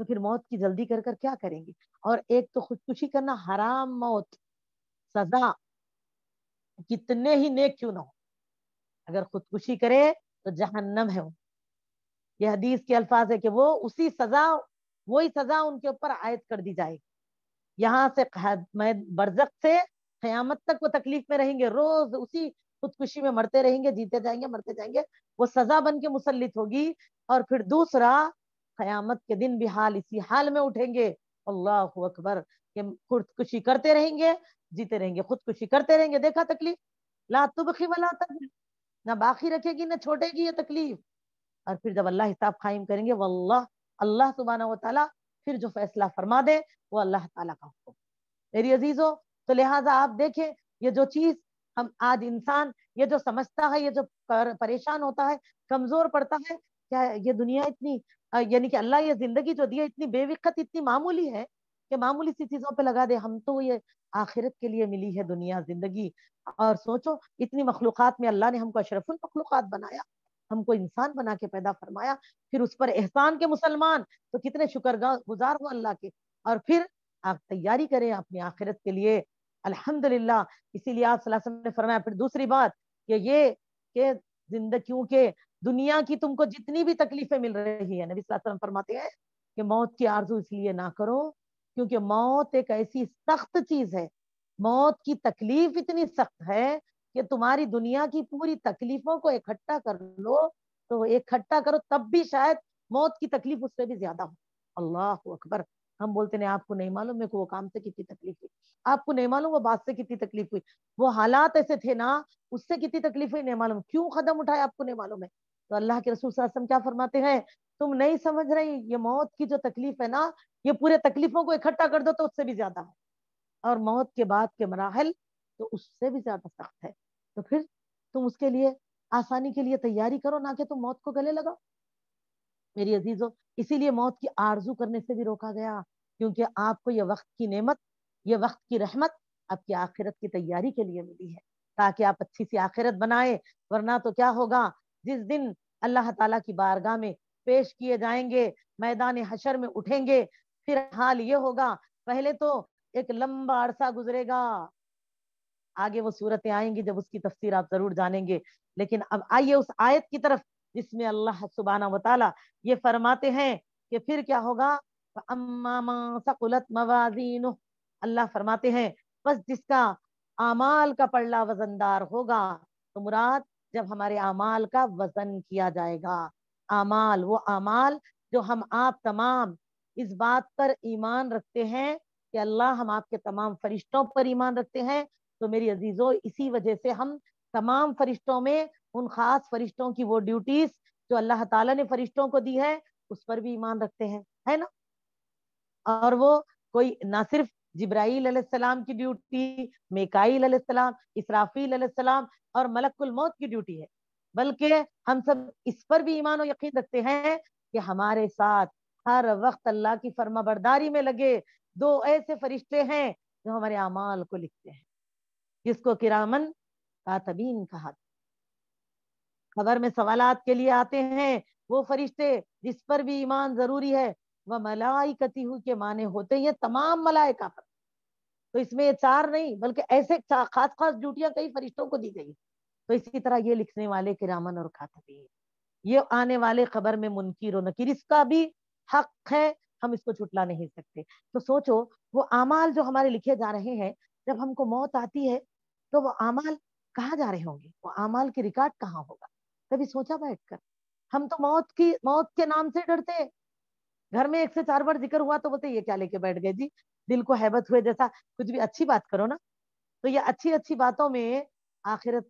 تو پھر موت کی جلدی کر کر کیا کریں گے؟ اور ایک تو خودکشی کرنا حرام موت، سزا کتنے ہی نیک کیوں نہ ہو، اگر خودکشی کرے تو جہنم ہے. یہ حدیث کے الفاظ ہے کہ وہ اسی سزا، وہی سزا ان کے اوپر عائد کر دی جائے گی. یہاں سے برزخ سے قیامت تک وہ تکلیف میں رہیں گے، روز اسی خودکشی میں مرتے رہیں گے، جیتے جائیں گے، مرتے جائیں گے، وہ سزا بن کے مسلط ہوگی. اور پھر دوسرا، قیامت کے دن بھی حال اسی حال میں اٹھیں گے. اللہ اکبر، کہ خودکشی کرتے رہیں گے، جیتے رہیں گے، خودکشی کرتے رہیں گے. دیکھا تکلیف، لا تبقی ولا تذر، نہ باقی رکھے گی نہ چھوٹے گی یہ تکلیف. اور پھر جب اللہ حساب قائم کریں گے، واللہ اللہ سبحانہ و تعالیٰ پھر جو فیصلہ فرما دے وہ اللہ تعالیٰ کا حکم. میری عزیزوں، تو لہٰذا آپ دیکھیں، یہ جو چیز ہم آج انسان یہ جو سمجھتا ہے، یہ جو پریشان ہوتا ہے، کمزور پڑتا ہے، کیا یہ دنیا اتنی یعنی کہ اللہ یہ زندگی جو دی ہے اتنی بے وقت، اتنی معمولی ہے کہ معمولی سی چیزوں پہ لگا دے. ہم تو یہ آخرت کے لیے ملی ہے دنیا زندگی. اور سوچو اتنی مخلوقات میں اللہ نے ہم کو اشرف المخلوقات بنایا، ہم کو انسان بنا کے پیدا فرمایا، پھر اس پر احسان کے مسلمان تو کتنے شکر گزار ہو اللہ کے. اور پھر آپ تیاری کریں اپنی آخرت کے لیے. الحمدللہ، اسی لیے آپ صلی اللہ علیہ وسلم نے فرمایا پھر دوسری بات کہ یہ کہ زندگی، کیونکہ دنیا کی تم کو جتنی بھی تکلیفیں مل رہی ہے، نبی صلی اللہ علیہ وسلم فرماتے ہیں کہ موت کی آرزو اس لیے نہ کرو کیونکہ موت ایک ایسی سخت چیز ہے، موت کی تکلیف اتنی سخت ہے کہ تمہاری دنیا کی پوری تکلیفوں کو اکٹھا کر لو تو اکٹھا کرو تب بھی شاید موت کی تکلیف اس سے بھی زیادہ ہو. اللہ اکبر. ہم بولتے ہیں آپ کو نہیں معلوم میرے کو وہ کام سے کتنی تکلیف ہوئی، آپ کو نہیں معلوم وہ بات سے کتنی تکلیف ہوئی، وہ حالات ایسے تھے نا اس سے کتنی تکلیف ہوئی، نہیں معلوم کیوں قدم اٹھایا آپ کو نہیں معلوم ہے. تو اللہ کے رسول صلی اللہ علیہ وسلم کیا فرماتے ہیں، تم نہیں سمجھ رہی، یہ موت کی جو تکلیف ہے نا، یہ پورے تکلیفوں کو اکٹھا کر دو تو اس سے بھی زیادہ ہے، اور موت کے بعد کے مراحل تو اس سے بھی زیادہ سخت ہے. تو پھر تم اس کے لیے آسانی کے لیے تیاری کرو، نہ کہ تم موت کو گلے لگاؤ. میری عزیزوں، اسی لیے موت کی آرزو کرنے سے بھی روکا گیا، کیونکہ آپ کو یہ وقت کی نعمت، یہ وقت کی رحمت آپ کی آخرت کی تیاری کے لیے ملی ہے، تاکہ آپ اچھی سی آخرت بنائیں. ورنہ تو کیا ہوگا، جس دن اللہ تعالیٰ کی بارگاہ میں پیش کیے جائیں گے، میدان حشر میں اٹھیں گے، پھر حال یہ ہوگا، پہلے تو ایک لمبا عرصہ گزرے گا، آگے وہ صورتیں آئیں گی جب اس کی تفسیر آپ ضرور جانیں گے. لیکن اب آئیے اس آیت کی طرف جس میں اللہ سبحانہ و تعالیٰ یہ فرماتے ہیں کہ پھر کیا ہوگا، فَأَمَّا مَن ثَقُلَتْ مَوَازِينُهُ، اللہ فرماتے ہیں بس جس کا اعمال کا پلڑا وزندار ہوگا، تو مراد جب ہمارے اعمال کا وزن کیا جائے گا، اعمال وہ اعمال جو ہم آپ تمام اس بات پر ایمان رکھتے ہیں کہ اللہ ہم آپ کے تمام فرشتوں پر ایمان رکھتے ہیں. تو میری عزیزوں، اسی وجہ سے ہم تمام فرشتوں میں ان خاص فرشتوں کی وہ ڈیوٹیز جو اللہ تعالیٰ نے فرشتوں کو دی ہے اس پر بھی ایمان رکھتے ہیں، ہے نا. اور وہ کوئی نہ صرف جبرائیل علیہ السلام کی ڈیوٹی، میکائیل علیہ السلام، اسرافیل علیہ السلام اور ملک الموت کی ڈیوٹی ہے، بلکہ ہم سب اس پر بھی ایمان و یقین رکھتے ہیں کہ ہمارے ساتھ ہر وقت اللہ کی فرما برداری میں لگے دو ایسے فرشتے ہیں جو ہمارے اعمال کو لکھتے ہیں، جس کو کرامن کاتبین کہا. خبر میں سوالات کے لیے آتے ہیں وہ فرشتے جس پر بھی ایمان ضروری ہے، وہ ملائکتہ کے معنی ہوتے ہیں تمام ملائکہ پر. تو اس میں یہ چار نہیں بلکہ ایسے خاص خاص ڈیوٹیاں کئی فرشتوں کو دی گئی. تو اسی طرح یہ لکھنے والے کرامن اور کاتبین، یہ آنے والے خبر میں منکر و نکیر، اس کا بھی حق ہے، ہم اس کو چھٹلا نہیں سکتے. تو سوچو وہ اعمال جو ہمارے لکھے جا رہے ہیں، جب ہم کو موت آتی ہے تو وہ اعمال کہاں جا رہے ہوں گے، وہ اعمال کی ریکارڈ کہاں ہوگا؟ کبھی سوچا بیٹھ کر؟ ہم تو موت کے نام سے ڈرتے، گھر میں ایک سے چار بار ذکر ہوا تو بولتے یہ کیا لے کے بیٹھ گئے جی، دل کو ہیبت ہوئے جیسا. کچھ بھی اچھی بات کرو نا. تو یہ اچھی اچھی باتوں میں آخرت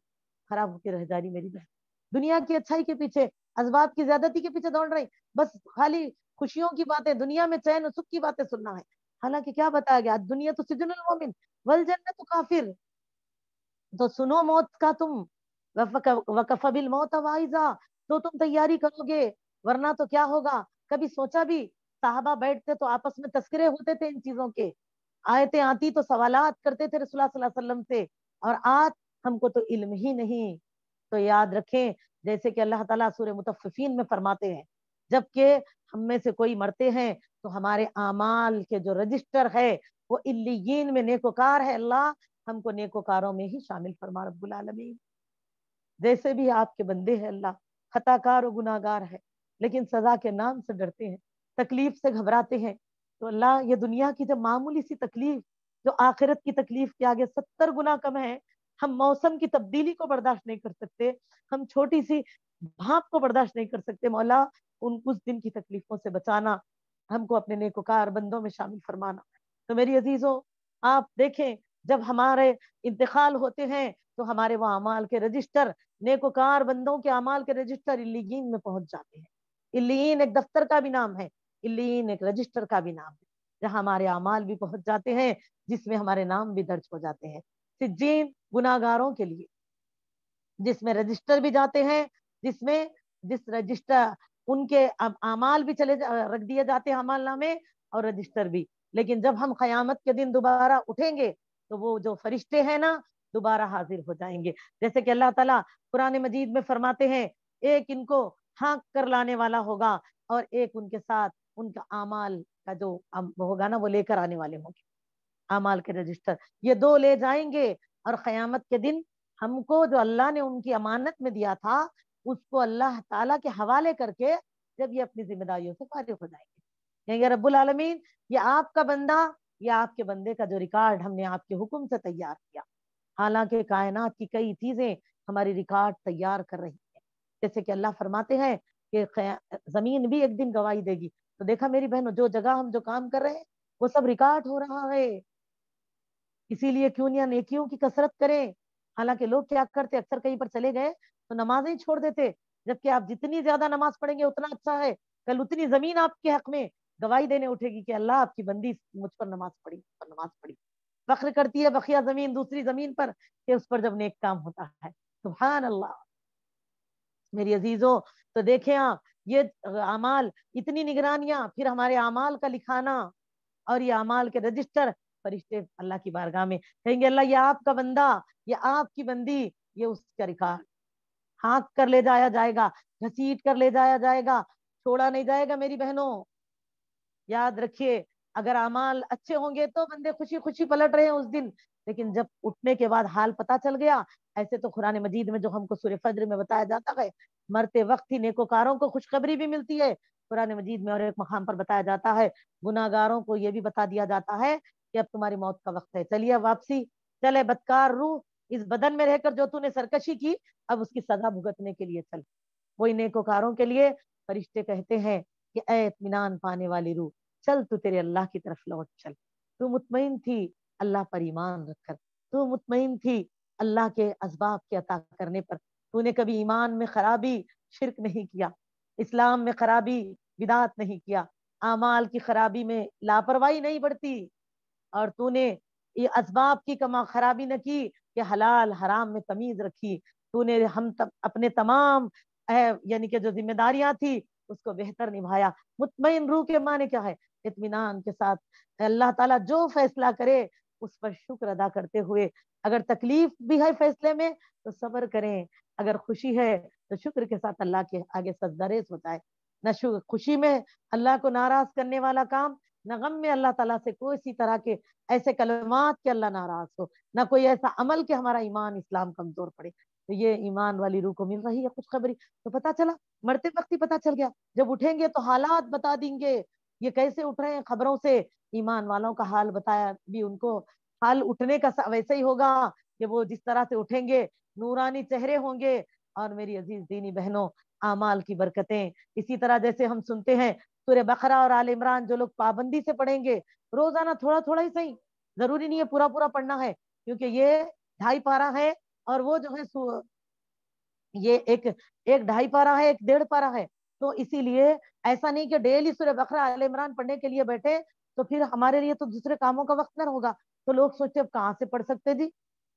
خراب ہو کے رہ جا رہی میری بہن. دنیا کی اچھائی کے پیچھے، اسباب کی زیادتی کے پیچھے دوڑ رہی، بس خالی خوشیوں کی باتیں، دنیا میں چین و سکھ کی باتیں سننا ہے. حالانکہ کیا بتایا گیا، دنیا تو سجن المومن والجنت کافر. تو سنو موت کا تم، وکف بالموت واعظا، تو تم تیاری کرو گے، ورنہ تو کیا ہوگا. کبھی سوچا بھی، صحابہ بیٹھتے تو آپس میں تذکرے ہوتے تھے ان چیزوں کے، آیتیں آتی تو سوالات کرتے تھے رسول اللہ صلی اللہ علیہ وسلم سے، اور آج ہم کو تو علم ہی نہیں. تو یاد رکھیں جیسے کہ اللہ تعالیٰ سورہ مطففین میں فرماتے ہیں، جبکہ ہم میں سے کوئی مرتے ہیں تو ہمارے اعمال کے جو رجسٹر ہے وہ الیین میں نیکوکار ہے. اللہ ہم کو نیکوکاروں میں ہی شامل فرما رب العالمین. جیسے بھی آپ کے بندے ہیں اللہ خطا کار و گناہ گار ہے, لیکن سزا کے نام سے ڈرتے ہیں, تکلیف سے گھبراتے ہیں. تو اللہ یہ دنیا کی جب معمولی سی تکلیف جو آخرت کی تکلیف کے آگے 70 گنا کم ہے, ہم موسم کی تبدیلی کو برداشت نہیں کر سکتے, ہم چھوٹی سی بھاپ کو برداشت نہیں کر سکتے. مولا ان اس دن کی تکلیفوں سے بچانا, ہم کو اپنے نیکوکار بندوں میں شامل فرمانا. تو میری عزیزوں آپ دیکھیں جب ہمارے انتقال ہوتے ہیں تو ہمارے وہ اعمال کے رجسٹر, نیکوکار بندوں کے اعمال کے رجسٹر علیین میں پہنچ جاتے ہیں. علیین ایک دفتر کا بھی نام ہے, علیین ایک رجسٹر کا بھی نام ہے, جہاں ہمارے اعمال بھی پہنچ جاتے ہیں, جس میں ہمارے نام بھی درج ہو جاتے ہیں. سجین گناہگاروں کے لیے, جس میں رجسٹر بھی جاتے ہیں, جس رجسٹر ان کے اعمال بھی چلے رکھ دیے جاتے ہیں اعمال نامے اور رجسٹر بھی. لیکن جب ہم قیامت کے دن دوبارہ اٹھیں گے تو وہ جو فرشتے ہیں نا دوبارہ حاضر ہو جائیں گے. جیسے کہ اللہ تعالیٰ قرآن مجید میں فرماتے ہیں, ایک ان کو ہانک کر لانے والا ہوگا اور ایک ان کے ساتھ ان کا اعمال کا جو ہوگا نا وہ لے کر آنے والے ہوں گے, اعمال کے رجسٹر. یہ دو لے جائیں گے اور قیامت کے دن ہم کو جو اللہ نے ان کی امانت میں دیا تھا اس کو اللہ تعالیٰ کے حوالے کر کے جب یہ اپنی ذمہ داریوں سے فارغ ہو جائیں گے, کہیں گے رب العالمین یہ آپ کا بندہ یا آپ کے بندے کا جو ریکارڈ ہم نے آپ کے حکم سے تیار کیا. حالانکہ کائنات کی کئی چیزیں ہماری ریکارڈ تیار کر رہی ہیں. جیسے کہ اللہ فرماتے ہیں کہ زمین بھی ایک دن گواہی دے گی. تو دیکھا میری بہنوں, جو جگہ ہم جو کام کر رہے ہیں وہ سب ریکارڈ ہو رہا ہے. اسی لیے کیوں نہ نیکیوں کی کثرت کریں. حالانکہ لوگ کیا کرتے, اکثر کہیں پر چلے گئے تو نمازیں چھوڑ دیتے, جبکہ آپ جتنی زیادہ نماز پڑھیں گے اتنا اچھا ہے. کل اتنی زمین آپ کے حق میں گواہی دینے اٹھے گی کہ اللہ آپ کی بندی مجھ پر نماز پڑھی. فخر کرتی ہے بقیہ زمین دوسری زمین پر کہ اس پر جب نیک کام ہوتا ہے. سبحان اللہ. میری عزیزوں تو دیکھیں آپ یہ اعمال, اتنی نگرانیاں, پھر ہمارے اعمال کا لکھانا اور یہ اعمال کے رجسٹر. فرشتے اللہ کی بارگاہ میں کہیں گے اللہ یہ آپ کا بندہ, یہ آپ کی بندی, یہ اس کا ریکارڈ ہانک کر لے جایا جائے گا, گھسیٹ کر لے جایا جائے گا, چھوڑا نہیں جائے گا. میری بہنوں یاد رکھیے اگر اعمال اچھے ہوں گے تو بندے خوشی خوشی پلٹ رہے ہیں اس دن, لیکن جب اٹھنے کے بعد حال پتا چل گیا, ایسے تو قرآن مجید میں جو ہم کو سورہ فجر میں بتایا جاتا ہے مرتے وقت ہی نیکوکاروں کو خوشخبری بھی ملتی ہے. قرآن مجید میں اور ایک مقام پر بتایا جاتا ہے گناہگاروں کو یہ بھی بتا دیا جاتا ہے کہ اب تمہاری موت کا وقت ہے, چلیے واپسی, چلے بدکار روح اس بدن میں رہ کر جو تو نے سرکشی کی اب اس کی سزا بھگتنے کے لیے چل. وہی نیکوکاروں کے لیے فرشتے کہتے ہیں کہ اے اطمینان پانے والی روح چل, تو تیرے اللہ کی طرف لوٹ چل. تو مطمئن تھی اللہ پر ایمان رکھ کر, تو مطمئن تھی اللہ کے اسباب کے عطا کرنے پر, تو نے کبھی ایمان میں خرابی شرک نہیں کیا, اسلام میں خرابی بدعت نہیں کیا, اعمال کی خرابی میں لاپرواہی نہیں بڑھتی, اور تو نے یہ اسباب کی کما خرابی نہ کی کہ حلال حرام میں تمیز رکھی. تو نے ہم اپنے تمام یعنی کہ جو ذمہ داریاں تھی اس کو بہتر نبھایا. مطمئن روح کے معنی کیا ہے, اطمینان کے ساتھ اللہ تعالیٰ جو فیصلہ کرے اس پر شکر ادا کرتے ہوئے, اگر تکلیف بھی ہے فیصلے میں تو صبر کریں, اگر خوشی ہے تو شکر کے ساتھ اللہ کے آگے سجدہ ریز ہوتا ہے. نہ خوشی میں اللہ کو ناراض کرنے والا کام, نہ غم میں اللہ تعالیٰ سے کوئی سی طرح کے ایسے کلمات کہ اللہ ناراض ہو, نہ کوئی ایسا عمل کہ ہمارا ایمان اسلام کمزور پڑے. تو یہ ایمان والی روح کو مل رہی ہے خوشخبری. تو پتا چلا, مرتے وقت ہی پتا چل گیا, جب اٹھیں گے تو حالات بتا دیں گے یہ کیسے اٹھ رہے ہیں خبروں سے. ایمان والوں کا حال بتایا بھی ان کو, حال اٹھنے کا ویسے ہی ہوگا کہ وہ جس طرح سے اٹھیں گے نورانی چہرے ہوں گے. اور میری عزیز دینی بہنوں اعمال کی برکتیں اسی طرح جیسے ہم سنتے ہیں سورہ بقرہ اور آل عمران جو لوگ پابندی سے پڑھیں گے روزانہ تھوڑا تھوڑا ہی صحیح, ضروری نہیں ہے پورا پورا پڑھنا ہے, کیونکہ یہ 2.5 پارہ ہے اور وہ جو ہے یہ ایک 2.5 پارہ ہے, 1.5 پارہ ہے. تو اسی لیے ایسا نہیں کہ ڈیلی سورہ بقرہ آل عمران پڑھنے کے لیے بیٹھے تو پھر ہمارے لیے تو دوسرے کاموں کا وقت نہ ہوگا. تو لوگ سوچتے اب کہاں سے پڑھ سکتے جی.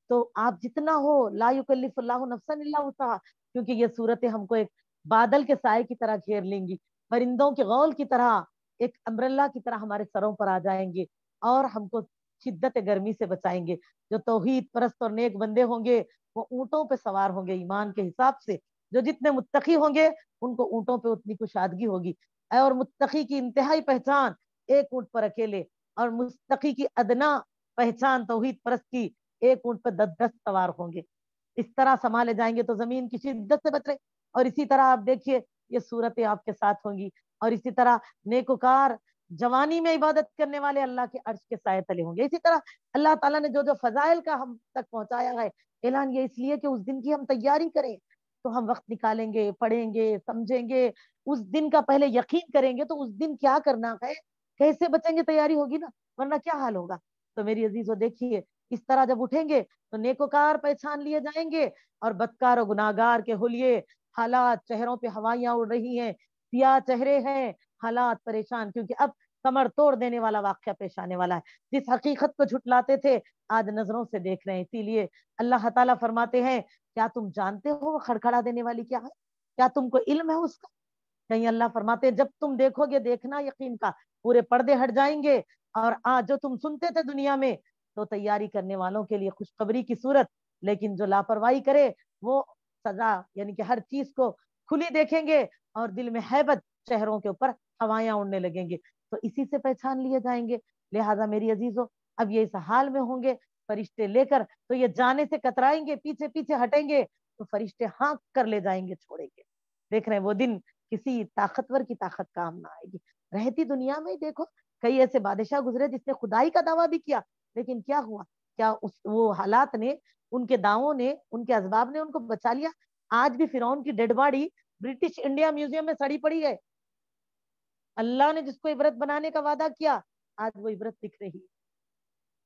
تو آپ جتنا ہو, لا یکلف اللہ نفسا الا وسعها, کیونکہ یہ صورتیں ہم کو ایک بادل کے سائے کی طرح گھیر لیں گی, پرندوں کے غول کی طرح, ایک امبریلا کی طرح ہمارے سروں پر آ جائیں گے اور ہم کو شدت گرمی سے بچائیں گے. جو توحید پرست اور نیک بندے ہوں گے وہ اونٹوں پہ سوار ہوں گے ایمان کے حساب سے, جو جتنے متقی ہوں گے ان کو اونٹوں پہ اتنی کشادگی ہوگی. اور متقی کی انتہائی پہچان ایک اونٹ پر اکیلے, اور مستقی کی ادنا پہچان توحید پرست کی ایک اونٹ پر 10 سوار ہوں گے. اس طرح سنبھالے جائیں گے تو زمین کی شدت سے بچے. اور اسی طرح آپ دیکھیے یہ صورتیں آپ کے ساتھ ہوں گی. اور اسی طرح نیکوکار جوانی میں عبادت کرنے والے اللہ کے عرش کے سائے تلے ہوں گے. اسی طرح اللہ تعالیٰ نے جو جو فضائل کا ہم تک پہنچایا ہے, اعلان یہ اس لیے کہ اس دن کی ہم تیاری کریں. تو ہم وقت نکالیں گے, پڑھیں گے, سمجھیں گے, اس دن کا پہلے یقین کریں گے تو اس دن کیا کرنا ہے, کیسے بچیں گے, تیاری ہوگی نا, ورنہ کیا حال ہوگا. تو میری عزیزو دیکھیے اس طرح جب اٹھیں گے تو نیکوکار پہچان لیے جائیں گے, اور بدکار و گناہگار کے حلیے حالات, چہروں پہ ہوائیاں اڑ رہی ہیں, سیاہ چہرے ہیں, حالات پریشان, کیونکہ اب کمر توڑ دینے والا واقعہ پیش آنے والا ہے. جس حقیقت کو جھٹلاتے تھے آج نظروں سے دیکھ رہے ہیں. اسی لیے اللہ تعالیٰ فرماتے ہیں کیا تم جانتے ہو وہ کھڑکھڑا دینے والی کیا ہے, کیا تم کو علم ہے اس کا. کہیں اللہ فرماتے ہیں جب تم دیکھو گے دیکھنا یقین کا, پورے پردے ہٹ جائیں گے, اور آج جو تم سنتے تھے دنیا میں تو تیاری کرنے والوں کے لیے خوشخبری کی صورت, لیکن جو لاپرواہی کرے وہ سزا, یعنی کہ ہر چیز کو کھلی دیکھیں گے اور دل میں ہیبت, چہروں کے اوپر ہوائیاں اڑنے لگیں گے. تو اسی سے پہچان لیے جائیں گے. لہٰذا میری عزیزوں اب یہ اس حال میں ہوں گے فرشتے لے کر, تو یہ جانے سے کترائیں گے, پیچھے پیچھے ہٹیں گے تو فرشتے ہانک کر لے جائیں گے, چھوڑیں گے. دیکھ رہے ہیں وہ دن کسی طاقتور کی طاقت کام نہ آئے گی. رہتی دنیا میں دیکھو کئی ایسے بادشاہ گزرے جس نے خدائی کا دعویٰ بھی کیا, لیکن کیا ہوا, کیا وہ حالات نے, ان کے دعووں نے, ان کے اسباب نے ان کو بچا لیا. آج بھی فرعون کی dead body British India museum میں سڑی پڑی ہے. اللہ نے جس کو عبرت بنانے کا وعدہ کیا آج وہ عبرت دکھ رہی.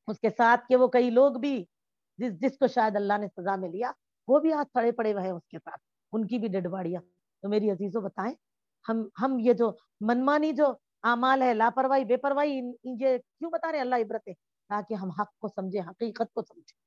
اس کے ساتھ کے وہ کئی لوگ بھی جس کو شاید اللہ نے سزا میں لیا, وہ بھی آج سڑے پڑے ہوئے ہیں اس کے ساتھ, ان کی بھی ڈیڈ باڈیاں. تو میری عزیزوں بتائیں ہم یہ جو منمانی جو اعمال ہے, لاپرواہی, بے پرواہی, یہ کیوں بتا رہے اللہ عبرتیں, تاکہ ہم حق کو سمجھیں, حقیقت کو سمجھیں,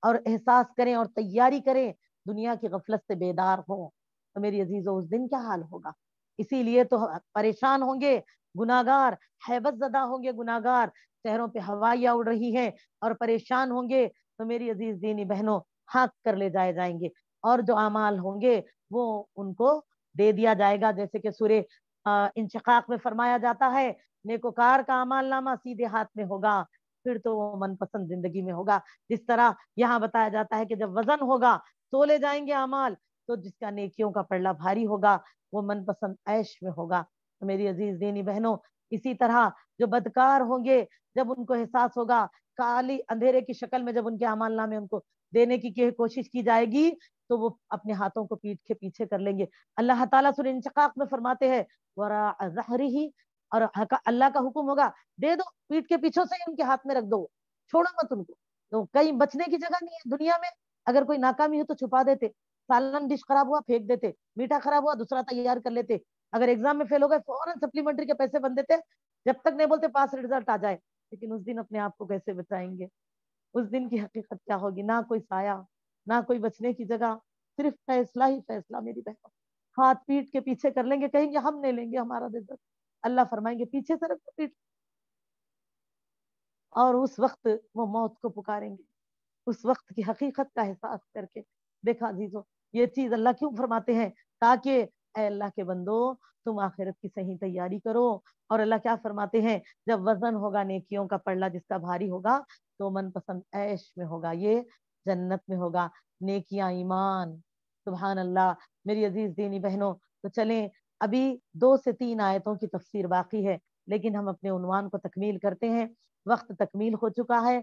اور احساس کریں اور تیاری کریں, دنیا کی غفلت سے بیدار ہوں. تو میری عزیزوں اس دن کیا حال ہوگا. اسی لیے تو پریشان ہوں گے گناہگار, ہیبت زدہ ہوں گے گناہگار, چہروں پہ ہوائیاں اڑ رہی ہیں اور پریشان ہوں گے. تو میری عزیز دینی بہنوں ہاتھ کر لے جائیں گے, اور جو اعمال ہوں گے وہ ان کو دے دیا جائے گا. جیسے کہ سورہ انشقاق میں فرمایا جاتا ہے نیکوکار کا اعمال نامہ سیدھے ہاتھ میں ہوگا, پھر تو وہ من پسند زندگی میں ہوگا. جس طرح یہاں بتایا جاتا ہے کہ جب وزن ہوگا تولے جائیں گے اعمال, تو جس کا نیکیوں کا پلڑا بھاری ہوگا وہ من پسند عیش میں ہوگا. تو میری عزیز دینی بہنوں اسی طرح جو بدکار ہوں گے جب ان کو احساس ہوگا, کالی اندھیرے کی شکل میں جب ان کے اعمال نامے ان کو دینے کی کوشش کی جائے گی تو وہ اپنے ہاتھوں کو پیٹ کے پیچھے کر لیں گے. اللہ تعالیٰ سورہ انشقاق میں فرماتے ہیں وراء ظہرہ, اور اللہ کا حکم ہوگا دے دو, پیٹ کے پیچھوں سے ان کے ہاتھ میں رکھ دو, چھوڑو مت ان کو. تو کہیں بچنے کی جگہ نہیں ہے دنیا میں. اگر کوئی ناکامی ہو تو چھپا دیتے, سالن ڈش خراب ہوا پھینک دیتے, میٹھا خراب ہوا دوسرا تیار کر لیتے, اگر ایگزام میں فیل ہو گئے فوراً سپلیمنٹری کے پیسے بن دیتے, جب تک نہیں بولتے پاس رزلٹ آ جائے. لیکن اس دن اپنے آپ کو کیسے بچائیں گے, اس دن کی حقیقت کیا ہوگی, نہ کوئی سایہ, نہ کوئی بچنے کی جگہ, صرف فیصلہ ہی فیصلہ. میری بہنوں ہاتھ پیٹ کے پیچھے کر لیں گے, کہیں گے ہم نہیں لیں گے ہمارا رزلٹ, اللہ فرمائیں گے پیچھے سے رکھ پیٹ. اور اس وقت وہ موت کو پکاریں گے, اس وقت کی حقیقت کا احساس کر کے. دیکھا عزیزو یہ چیز اللہ کیوں فرماتے ہیں, تاکہ اے اللہ کے بندو تم آخرت کی صحیح تیاری کرو. اور اللہ کیا فرماتے ہیں, جب وزن ہوگا نیکیوں کا پلڑا جس کا بھاری ہوگا تو من پسند عیش میں ہوگا, یہ جنت میں ہوگا, نیکیاں ایمان. سبحان اللہ. میری عزیز دینی بہنوں تو چلیں ابھی 2 سے 3 آیتوں کی تفسیر باقی ہے, لیکن ہم اپنے عنوان کو تکمیل کرتے ہیں. وقت تکمیل ہو چکا ہے.